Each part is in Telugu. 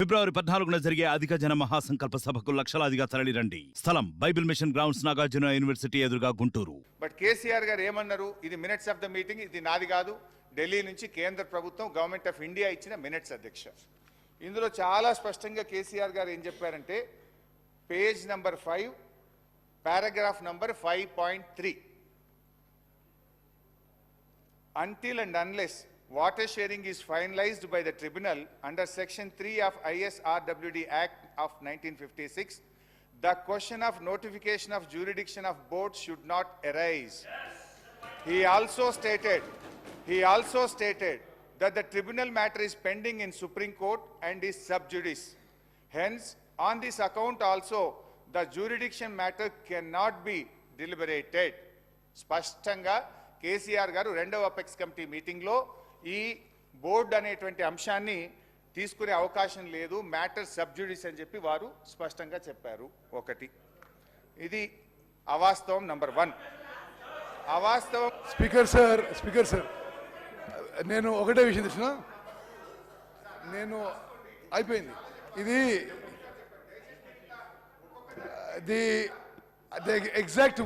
ఫిబ్రవరి 14న జరిగే అధిక జన మహాసంకల్ప సభకు లక్షలాదిగా తరలిరండి. స్థలం Bible mission grounds, Nagarjuna university ఎదురుగా, గుంటూరు. బట్ కేసీఆర్ గారు ఏమన్నారు, ఇది మినిట్స్ ఆఫ్ ద మీటింగ్, ఇది నాది కాదు, ఢిల్లీ నుంచి కేంద్ర ప్రభుత్వం గవర్నమెంట్ ఆఫ్ ఇండియా ఇచ్చిన మినిట్స్ అధ్యక్ష. ఇందులో చాలా స్పష్టంగా కేసీఆర్ గారు ఏం చెప్పారంటే, page number 5 paragraph number 5.3, until and unless water sharing is finalized by the tribunal under section 3 of ISRWD Act of 1956, the question of notification of jurisdiction of board should not arise. He also stated that the tribunal matter is pending in Supreme Court and is sub judice. Hence, on this account also, the jurisdiction matter cannot be deliberated. స్పష్టంగా కేసీఆర్ గారు రెండవ అపెక్స్ కమిటీ మీటింగ్లో ఈ బోర్డు అనేటువంటి అంశాన్ని తీసుకునే అవకాశం లేదు, మ్యాటర్ సబ్జుడిస్ అని చెప్పి వారు స్పష్టంగా చెప్పారు. ఒకటి, ఇది అవాస్తవం నంబర్ 1. అవాస్తవం. స్పీకర్ సార్ నేను ఒకటే విషయం తెచ్చిన, నేను అయిపోయింది ఇది the exact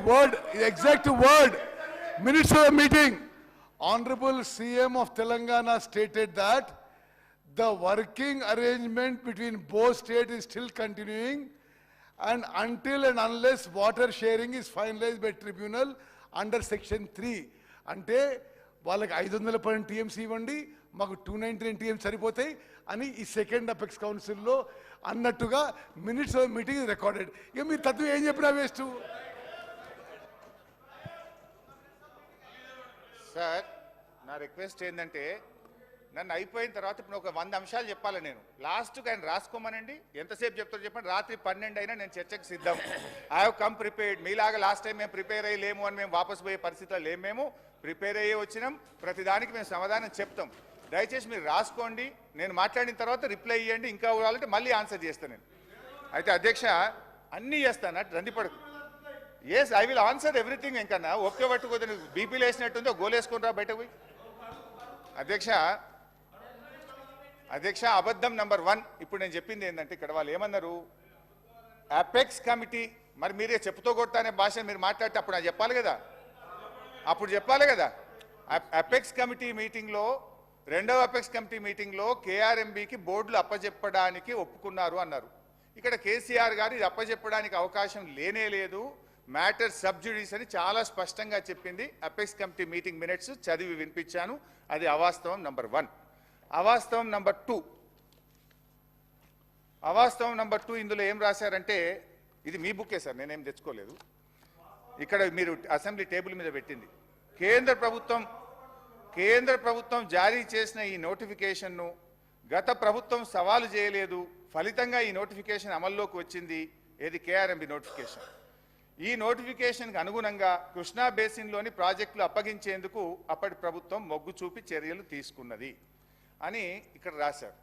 word minutes of the meeting. Honorable CM of Telangana stated that the working arrangement between both states is still continuing, and until and unless water sharing is finalized by tribunal under section 3. అంటే వాళ్ళకి 512 TMC ఇవ్వండి, మాకు 299 TMC సరిపోతాయి అని ఈ సెకండ్ అపెక్స్ కౌన్సిల్లో అన్నట్టుగా మినిట్స్ ఆఫ్ మీటింగ్ రికార్డెడ్. ఇక మీరు తత్వం ఏం చెప్పినా వేస్ట్. సార్, నా రిక్వెస్ట్ ఏంటంటే, నన్ను అయిపోయిన తర్వాత ఇప్పుడు ఒక 100 అంశాలు చెప్పాలి నేను. లాస్ట్కి ఆయన రాసుకోమనండి, ఎంతసేపు చెప్తారో చెప్పండి. రాత్రి 12 అయినా నేను చర్చకు సిద్ధం. I have come prepared. మీలాగా లాస్ట్ టైం మేము ప్రిపేర్ అయ్యి లేము అని మేము వాపసు పోయే పరిస్థితిలో లేము. మేము ప్రిపేర్ అయ్యే వచ్చినాం, ప్రతిదానికి మేము సమాధానం చెప్తాం. దయచేసి మీరు రాసుకోండి, నేను మాట్లాడిన తర్వాత రిప్లై ఇవ్వండి. ఇంకా కావాలంటే మళ్ళీ ఆన్సర్ చేస్తాను నేను. అయితే అధ్యక్ష, అన్నీ చేస్తాను, అటు రందిపడకు. Yes, I will answer everything. ఇంకన్నా ఒకే పట్టుకోదు, బీపీలు వేసినట్టుందో గోలేసుకుని రా బయటకు పోయి. అధ్యక్ష అబద్ధం నంబర్ 1. ఇప్పుడు నేను చెప్పింది ఏంటంటే, ఇక్కడ వాళ్ళు ఏమన్నారు, అపెక్స్ కమిటీ, మరి మీరే చెప్పుతో కొడతానే భాష మీరు మాట్లాడితే అప్పుడు నాకు చెప్పాలి కదా, అపెక్స్ కమిటీ మీటింగ్లో, రెండవ అపెక్స్ కమిటీ మీటింగ్లో కేఆర్ఎంబీకి బోర్డులు అప్పజెప్పడానికి ఒప్పుకున్నారు అన్నారు. ఇక్కడ కేసీఆర్ గారు ఇది అప్పజెప్పడానికి అవకాశం లేనే లేదు, మ్యాటర్ సబ్జుడిస్ అని చాలా స్పష్టంగా చెప్పింది. అపెక్స్ కమిటీ మీటింగ్ మినిట్స్ చదివి వినిపించాను. అది అవాస్తవం నంబర్ 1. అవాస్తవం నంబర్ 2, ఇందులో ఏం రాశారంటే, ఇది మీ బుక్కే సార్, నేనేం తెచ్చుకోలేదు. ఇక్కడ మీరు అసెంబ్లీ టేబుల్ మీద పెట్టింది. కేంద్ర ప్రభుత్వం జారీ చేసిన ఈ నోటిఫికేషన్ను గత ప్రభుత్వం సవాలు చేయలేదు, ఫలితంగా ఈ నోటిఫికేషన్ అమల్లోకి వచ్చింది. ఏది? KRMB notification. ఈ నోటిఫికేషన్కి అనుగుణంగా కృష్ణా బేసిన్లోని ప్రాజెక్టులు అప్పగించేందుకు అప్పటి ప్రభుత్వం మొగ్గు చూపి చర్యలు తీసుకున్నది అని ఇక్కడ రాశారు.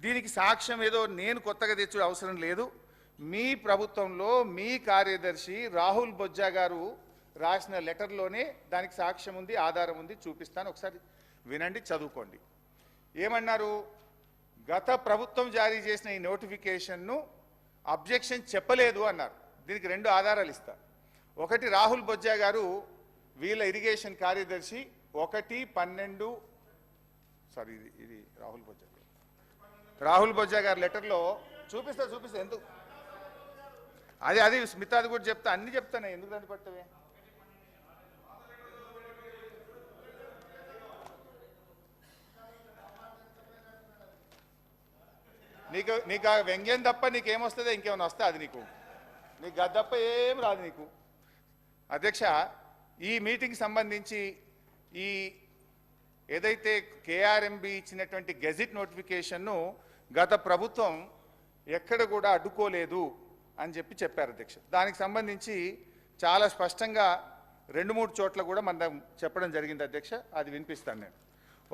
దీనికి సాక్ష్యం ఏదో నేను కొత్తగా తెచ్చే అవసరం లేదు. మీ ప్రభుత్వంలో మీ కార్యదర్శి రాహుల్ బొజ్జా గారు రాసిన లెటర్లోనే దానికి సాక్ష్యం ఉంది, ఆధారం ఉంది, చూపిస్తాను. ఒకసారి వినండి, చదువుకోండి. ఏమన్నారు? గత ప్రభుత్వం జారీ చేసిన ఈ నోటిఫికేషన్ను అబ్జెక్షన్ చెప్పలేదు అన్నారు. దీనికి 2 ఆధారాలు ఇస్తా. ఒకటి, రాహుల్ బొజ్జా గారు వీళ్ళ ఇరిగేషన్ కార్యదర్శి 1/12 సారీ ఇది రాహుల్ బొజ్జా గారి లెటర్లో చూపిస్తా ఎందుకు అది స్మితాది కూడా చెప్తా, అన్ని చెప్తానే, ఎందుకు దాన్ని పట్టవే. నీకు ఆ వ్యంగ్యం తప్ప నీకేమొస్తుందో, ఇంకేమైనా వస్తా అది నీకు గది తప్ప ఏం రాదు నీకు. అధ్యక్ష, ఈ మీటింగ్ సంబంధించి ఈ ఏదైతే కేఆర్ఎంబి ఇచ్చినటువంటి గెజిట్ నోటిఫికేషన్ను గత ప్రభుత్వం ఎక్కడ కూడా అడ్డుకోలేదు అని చెప్పారు అధ్యక్ష. దానికి సంబంధించి చాలా స్పష్టంగా 2-3 చోట్ల కూడా మనం చెప్పడం జరిగింది అధ్యక్ష. అది వినిపిస్తాను నేను.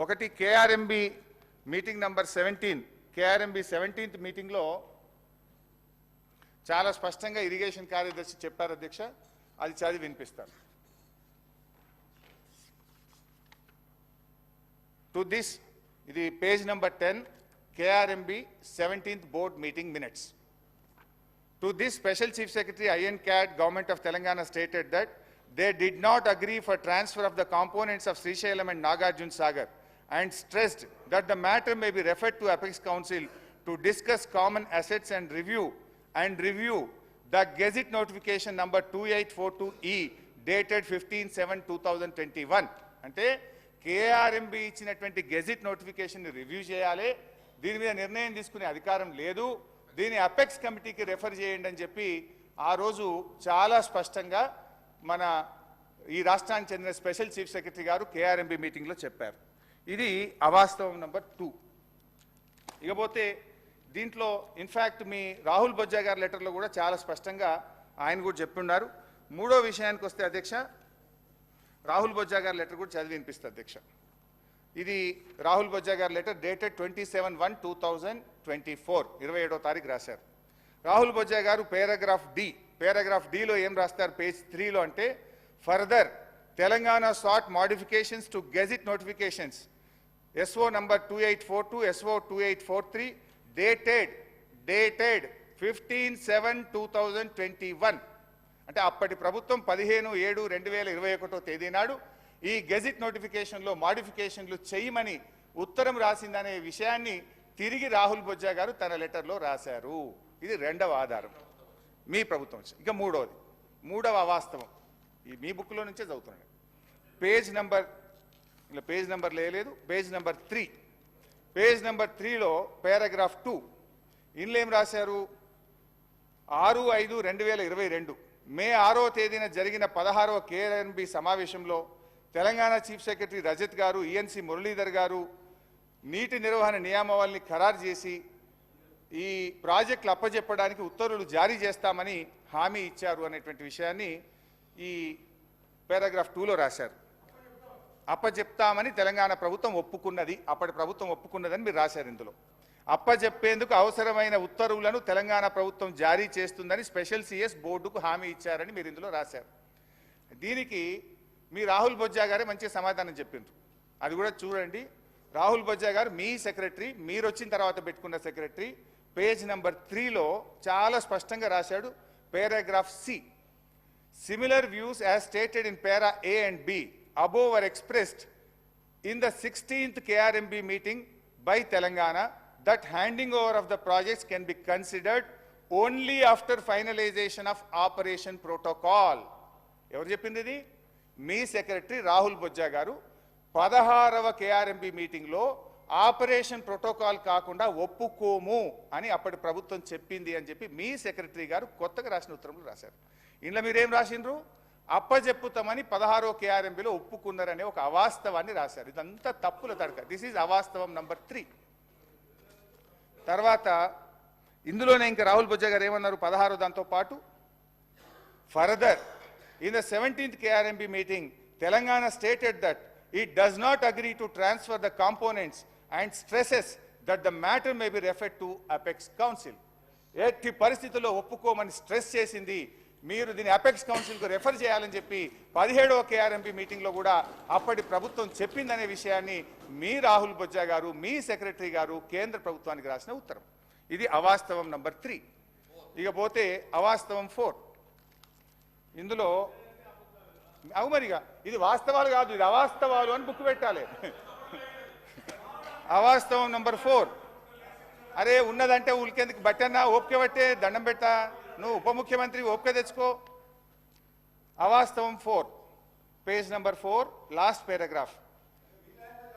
ఒకటి, KRMB meeting number 17, KRMB 17th మీటింగ్లో చాలా స్పష్టంగా ఇరిగేషన్ కార్యదర్శి చెప్పారు అధ్యక్ష. అది చదివి వినిపిస్తాను. టు దిస్, ఇది page number 10, KRMB 17th board meeting minutes. To this, Special Chief Secretary INCAD Government of Telangana stated that they did not agree for transfer of the components of Srisailam and Nagarjun Sagar and stressed that the matter may be referred to Apex Council to discuss common assets and review the Gazette notification number 2842E dated 15/7/2021. అంటే KRMB ఇచ్చినటువంటి గెజిట్ నోటిఫికేషన్ రివ్యూ చేయాలి, దీని మీద నిర్ణయం తీసుకునే అధికారం లేదు, దీని అపెక్స్ కమిటీకి రెఫర్ చేయండి అని చెప్పి ఆ రోజు చాలా స్పష్టంగా మన ఈ రాష్ట్రానికి చెందిన స్పెషల్ చీఫ్ సెక్రటరీ గారు KRMB మీటింగ్లో చెప్పారు. ఇది అవాస్తవం నెంబర్ 2. ఇకపోతే దీంట్లో ఇన్ఫ్యాక్ట్ మీ రాహుల్ బొజ్జా గారి లెటర్లో కూడా చాలా స్పష్టంగా ఆయన కూడా చెప్పున్నారు. మూడో విషయానికి వస్తే అధ్యక్ష, రాహుల్ బొజ్జా గారి లెటర్ కూడా చదివి వినిపిస్తుంది అధ్యక్ష. ఇది రాహుల్ బొజ్జా గారి లెటర్ డేటెడ్ 27/1/2024 27వ తారీఖు రాశారు. రాహుల్ బొజ్జా గారు పారాగ్రాఫ్ డిలో ఏం రాస్తారు పేజ్ 3లో అంటే, ఫర్దర్ తెలంగాణ సాట్ modifications to gazette notifications SO number 2842 SO 2843 dated 15/7/2021 అంటే అప్పటి ప్రభుత్వం 15/7/2021 తేదీ నాడు ఈ గెజిట్ నోటిఫికేషన్లో మాడిఫికేషన్లు చేయమని ఉత్తరం రాసిందనే విషయాన్ని తిరిగి రాహుల్ బొజ్జా గారు తన లెటర్లో రాశారు. ఇది రెండవ ఆధారం మీ ప్రభుత్వం. ఇక మూడవ అవాస్తవం ఈ మీ బుక్లో నుంచే చదువుతున్నాను. పేజ్ నెంబర్ లేదు, పేజ్ నెంబర్ 3. పేజ్ నెంబర్ 3లో పారాగ్రాఫ్ 2 ఇందులో ఏం రాశారు, 6/5/2022 మే 6వ తేదీన జరిగిన 16వ KRMB సమావేశంలో తెలంగాణ చీఫ్ సెక్రటరీ రజత్ గారు, ENC మురళీధర్ గారు నీటి నిర్వహణ నియామావళిని ఖరారు చేసి ఈ ప్రాజెక్టులు అప్పజెప్పడానికి ఉత్తర్వులు జారీ చేస్తామని హామీ ఇచ్చారు అనేటువంటి విషయాన్ని ఈ పారాగ్రాఫ్ 2లో రాశారు. అప్పజెప్తామని తెలంగాణ ప్రభుత్వం ఒప్పుకున్నది, అప్పటి ప్రభుత్వం ఒప్పుకున్నదని మీరు రాశారు. ఇందులో అప్పజెప్పేందుకు అవసరమైన ఉత్తర్వులను తెలంగాణ ప్రభుత్వం జారీ చేస్తుందని స్పెషల్ CS బోర్డుకు హామీ ఇచ్చారని మీరు ఇందులో రాశారు. దీనికి మీ రాహుల్ బొజ్జా గారే మంచి సమాధానం చెప్పిండ్రు. అది కూడా చూడండి. రాహుల్ బొజ్జా గారు మీ సెక్రటరీ, మీరు వచ్చిన తర్వాత పెట్టుకున్న సెక్రటరీ, పేజ్ నెంబర్ 3లో చాలా స్పష్టంగా రాశాడు. Paragraph C, similar views as stated in para A and B above were expressed in the 16th KRMB meeting by Telangana that handing over of the projects can be considered only after finalization of operation protocol. ఎవరు చెప్పింది ఇది? మీ సెక్రటరీ రాహుల్ బొజ్జా గారు 16వ KRMB మీటింగ్లో ఆపరేషన్ ప్రోటోకాల్ కాకుండా ఒప్పుకోము అని అప్పటి ప్రభుత్వం చెప్పింది అని చెప్పి మీ సెక్రటరీ గారు కొత్తగా రాసిన ఉత్తరంలో రాశారు. ఇందులో మీరేం రాసిండ్రు? అప్పజెప్పుతామని 16వ KRMBలో ఒప్పుకున్నారనే ఒక అవాస్తవాన్ని రాశారు. ఇదంతా తప్పుల తడక. దిస్ ఈజ్ అవాస్తవం నంబర్ 3. తర్వాత ఇందులోనే ఇంకా రాహుల్ బొజ్జా గారు ఏమన్నారు 16వ దాంతో పాటు, further in the 17th KRMB meeting Telangana stated that it does not agree to transfer the components and stresses that the matter may be referred to Apex Council. ఎట్టి పరిస్థితుల్లో ఒప్పుకోమని స్ట్రెస్ చేసింది. మీరు దీన్ని అపెక్స్ కౌన్సిల్కు రెఫర్ చేయాలని చెప్పి 17వ KRMB మీటింగ్లో కూడా అప్పటి ప్రభుత్వం చెప్పిందనే విషయాన్ని మీ రాహుల్ బొజ్జా గారు, మీ సెక్రటరీ గారు కేంద్ర ప్రభుత్వానికి రాసిన ఉత్తరం. ఇది అవాస్తవం నంబర్ 3. ఇకపోతే అవాస్తవం 4. ఇందులో అవుమరిగా ఇది వాస్తవాలు కాదు, ఇది అవాస్తవాలు అని బుక్ పెట్టాలి. అవాస్తవం నంబర్ 4. అరే ఉన్నదంటే ఉలికేందుకు బట్టన్నా ఓపిక బట్టే దండం పెట్టా, నువ్వు ఉప ముఖ్యమంత్రి ఓపిక తెచ్చుకో. అవాస్తవం 4, పేజ్ నెంబర్ 4, లాస్ట్ పారాగ్రాఫ్.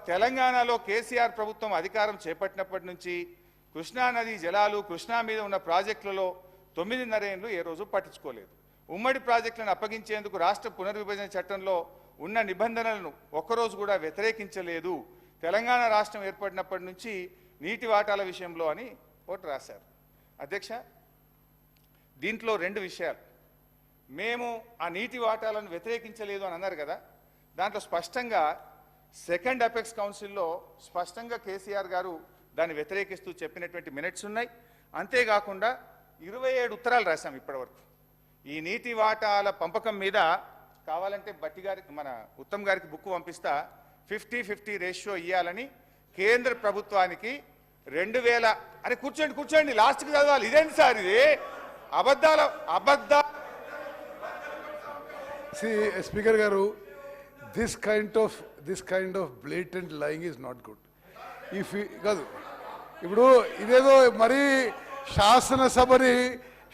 తెలంగాణలో కేసీఆర్ ప్రభుత్వం అధికారం చేపట్టినప్పటి నుంచి కృష్ణానది జలాలు, కృష్ణా మీద ఉన్న ప్రాజెక్టులలో 9.5 ఏళ్ళు ఏ రోజు పట్టించుకోలేదు. ఉమ్మడి ప్రాజెక్టులను అప్పగించేందుకు రాష్ట్ర పునర్విభజన చట్టంలో ఉన్న నిబంధనలను ఒక్కరోజు కూడా వ్యతిరేకించలేదు. తెలంగాణ రాష్ట్రం ఏర్పడినప్పటి నుంచి నీటి వాటాల విషయంలో అని ఒకటి రాశారు. అధ్యక్ష, దీంట్లో 2 విషయాలు. మేము ఆ నీటి వాటాలను వ్యతిరేకించలేదు అని అన్నారు కదా, దాంట్లో స్పష్టంగా సెకండ్ అపెక్స్ కౌన్సిల్లో స్పష్టంగా కేసీఆర్ గారు దాన్ని వ్యతిరేకిస్తూ చెప్పినటువంటి మినిట్స్ ఉన్నాయి. అంతేకాకుండా 27 ఉత్తరాలు రాశాం ఇప్పటివరకు. ఈ నీటి వాటాల పంపకం మీద కావాలంటే బట్టి గారికి, మన ఉత్తమ్ గారికి బుక్ పంపిస్తా, 50-50 రేషియో ఇవ్వాలని కేంద్ర ప్రభుత్వానికి 2000 అరే కూర్చోండి లాస్ట్కి చదవాలి. ఇదేంటి సార్ ఇది? అబద్ధ See, Speaker Garu, this kind of blatant lying is not good. If కాదు ఇప్పుడు ఇదేదో మరి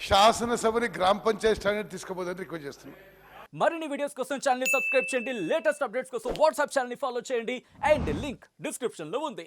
శాసనసభని గ్రామ పంచాయతీ స్టాండర్డ్ తీసుకుపోదని రిక్వెస్ట్ చేస్తున్నాను. మరిన్ని వీడియోస్ కోసం ఛానల్ ని సబ్స్క్రైబ్ చేయండి, లేటెస్ట్ అప్డేట్స్ కోసం వాట్సాప్ ఛానల్ ని ఫాలో చేయండి అండ్ లింక్ డిస్క్రిప్షన్ లో ఉంది.